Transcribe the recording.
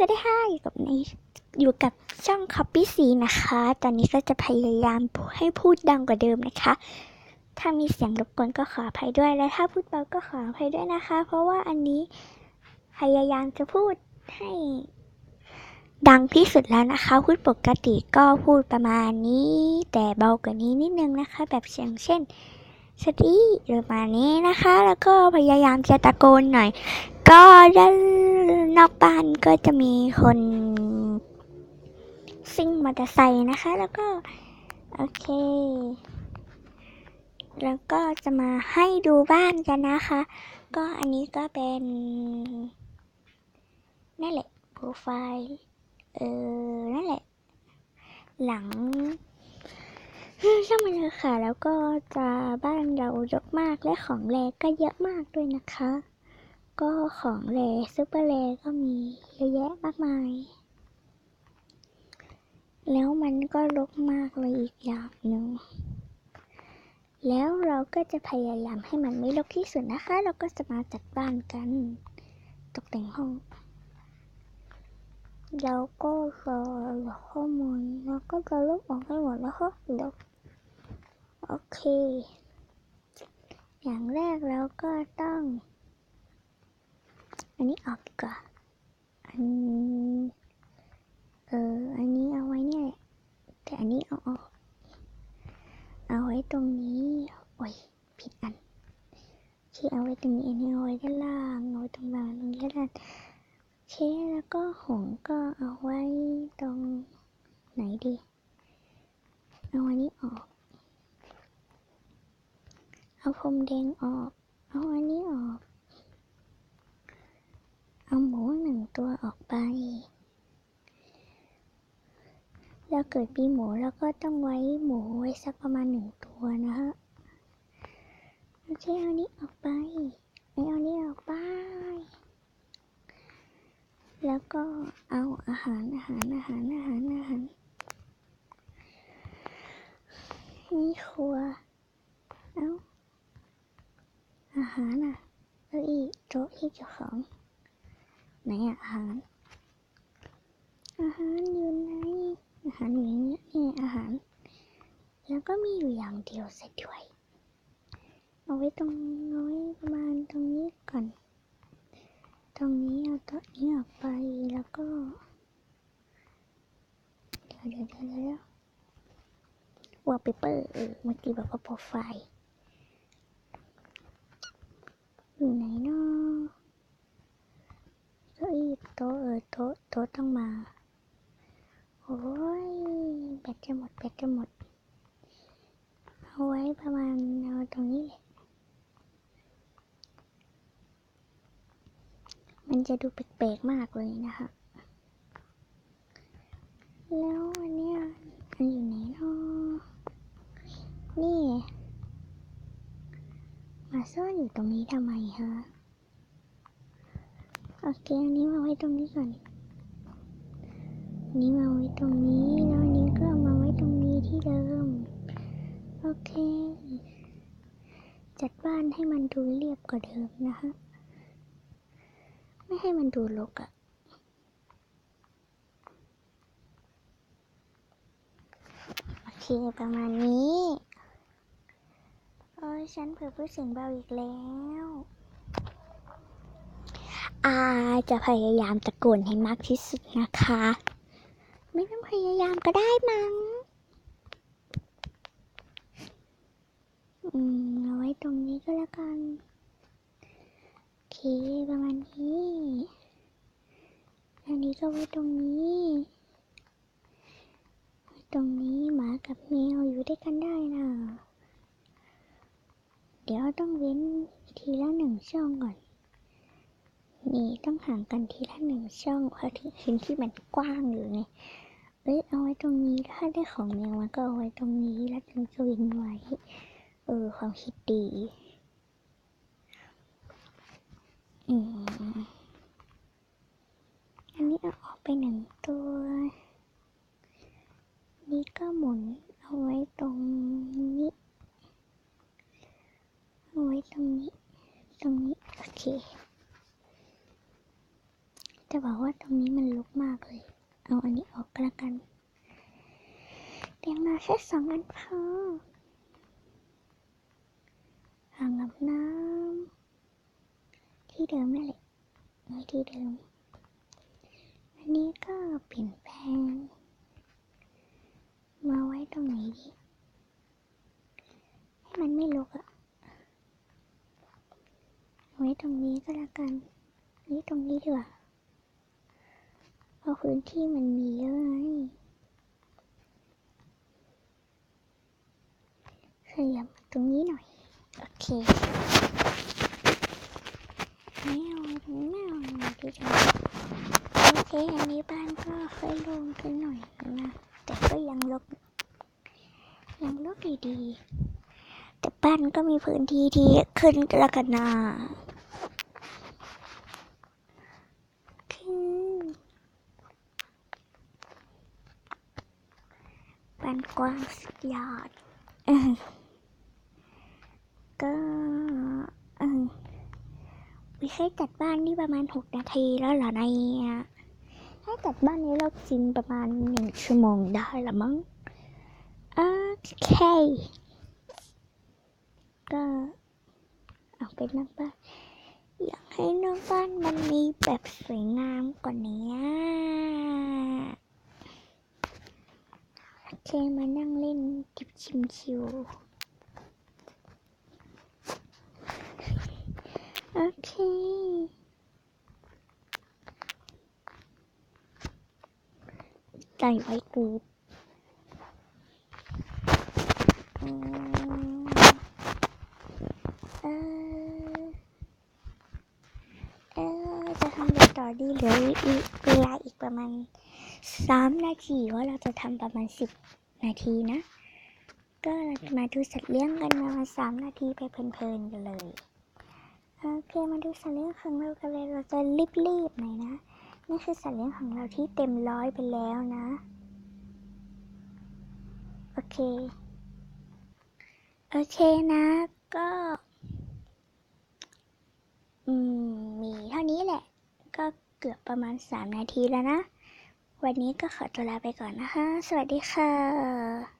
วัสดีค่ะอยู่กับช่อง Copy สีนะคะตอนนี้ก็จะพยายามให้พูดดังกว่าเดิมนะคะถ้ามีเสียงรบกวนก็ขออภัยด้วยและถ้าพูดเบาก็ขออภัยด้วยนะคะเพราะว่าอันนี้พยายามจะพูดให้ดังที่สุดแล้วนะคะพูดปกติก็พูดประมาณนี้แต่เบากว่านี้นิดนึงนะคะแบบเสียงเช่นสวัสดีประมาณนี้นะคะแล้วก็พยายามจะตะโกนหน่อยก็ด้านนอกบ้านก็จะมีคนซิ่งมอเตอร์ไซค์นะคะแล้วก็โอเคแล้วก็จะมาให้ดูบ้านกันนะคะก็อันนี้ก็เป็นนั่นแหละโปรไฟล์นั่นแหละหลังช่างมันเถอะค่ะแล้วก็จะบ้านเราเยอะมากและของแรก็เยอะมากด้วยนะคะก็ของแรซุปเปอร์แรก็มีเยอะแยะมากมายแล้วมันก็รกมากเลยอีกอย่างหนึ่งแล้วเราก็จะพยายามให้มันไม่รกที่สุดนะคะเราก็จะมาจัดบ้านกันตกแต่งห้องแล้วก็ข้อมูลแล้วก็จะลบออกให้หมดแล้วค่ะลบโอเคอย่างแรกเราก็ต้องอันนี้ออกดีกว่าอันนี้เอาไว้เนี่ยแต่อันนี้เอาออกเอาไว้ตรงนี้โอ้ยผิดอันที่เอาไว้ตรงนี้อันนี้เอาไว้ด้านล่างเอาไว้ตรงล่างตรงนี้ด้านโอเคแล้วก็หงก็เอาไว้ตรงไหนดีเอาอันนี้ออกเอาพรมแดงออกเอาอันนี้ออกเอาหมู1 ตัวออกไปแล้วเกิดปีหมูแล้วก็ต้องไว้หมูไว้สักประมาณ1 ตัวนะฮะโอเคเอานี้ออกไปเอานี้ออกไปแล้วก็เอาอาหารนี่ครัวเอาอาหารเก้าอี้โต๊ะที่เจ้าของไหนอาหารอยู่ไหนอาหารอยู่อย่างนี้นี่อาหารแล้วก็มีอยู่อย่างเดียวซะด้วยเอาไว้ตรงน้อยประมาณตรงนี้ก่อนตรงนี้เอาโต๊ะนี้ออกไปแล้วก็เดี๋ยววอลเปเปอร์เมื่อกี้บอกว่าโปรไฟล์อยู่ไหนเนาะเก้าอี้โต๊ะโต๊ะต้องมาโอ้ยแบตจะหมดเอาไว้ประมาณเอาตรงนี้เลยมันจะดูแปลกๆมากเลยนะคะแล้วอันเนี้ยมันอยู่ไหนเนาะนี่มาซ่อนอยู่ตรงนี้ทำไมคะโอเคอันนี้มาไว้ตรงนี้ก่อนนี้มาไว้ตรงนี้แล้วอันนี้ก็มาไว้ตรงนี้ที่เดิมโอเคจัดบ้านให้มันดูเรียบกว่าเดิมนะคะไม่ให้มันดูรกอะโอเคประมาณนี้ฉันเผลอพูดเสียงเบาอีกแล้วจะพยายามตะโกนให้มากที่สุดนะคะไม่ต้องพยายามก็ได้มั้งเอาไว้ตรงนี้ก็แล้วกันโอเคประมาณนี้อันนี้ก็ไว้ตรงนี้หมากับแมวอยู่ด้วยกันได้นะเดี๋ยวต้องเว้นทีละ1 ช่องก่อนนี่ต้องห่างกันทีละ1 ช่องเพราะพื้นที่มันกว้างอยู่ไงเอาไว้ตรงนี้ถ้าได้ของแมวมันก็เอาไว้ตรงนี้แล้วถึงจะเว้นไว้ความคิดดีอันนี้เอาออกไป1 ตัวนี่ก็หมุนเอาไว้ตรงนี้เอาไว้ตรงนี้โอเค จะบอกว่าตรงนี้มันรกมากเลยเอาอันนี้ออกก็แล้วกันเลี้ยงมาแค่2 อันพออ่างอาบน้ำที่เดิมนั่นแหละที่เดิมอันนี้ก็เปลี่ยนแปลงมาไว้ตรงไหนดีให้มันไม่รกอะไว้ตรงนี้ก็แล้วกันนี่ตรงนี้ดีกว่าเพราะพื้นที่มันมีเยอะไงขยับตรงนี้หน่อยโอเคไม่เอาที่จะโอเคอันนี้บ้านก็ค่อยลงขึ้นหน่อยนะแต่ก็ยังรกดีๆแต่บ้านก็มีพื้นที่ที่ขึ้นแล้วกันนะบ้านกว้างสุดยอดก็วิเคยจัดบ้านนี่ประมาณ6 นาทีแล้วเหรอเนี่ยให้จัดบ้านนี้เรากินประมาณ1 ชั่วโมงได้ละมั้งโอเคก็เอาเป็นนอกบ้านอยากให้นอกบ้านมันมีแบบสวยงามกว่านี้โอเคมานั่งเล่นจิบชิวโอเคใจไว้กูจะทำอะไรต่อดีเหลือเวลาอีกประมาณ3 นาทีว่าเราจะทำประมาณ10 นาทีนะก็เราจะมาดูสัตว์เลี้ยงกันประมาณ3 นาทีไปเพลินๆกันเลยโอเคมาดูสัตว์เลี้ยงของเรากันเลยเราจะรีบหน่อยนะนี่คือสัตว์เลี้ยงของเราที่เต็ม100ไปแล้วนะโอเคนะก็มีเท่านี้แหละก็เกือบประมาณ3 นาทีแล้วนะวันนี้ก็ขอตัวลาไปก่อนนะคะสวัสดีค่ะ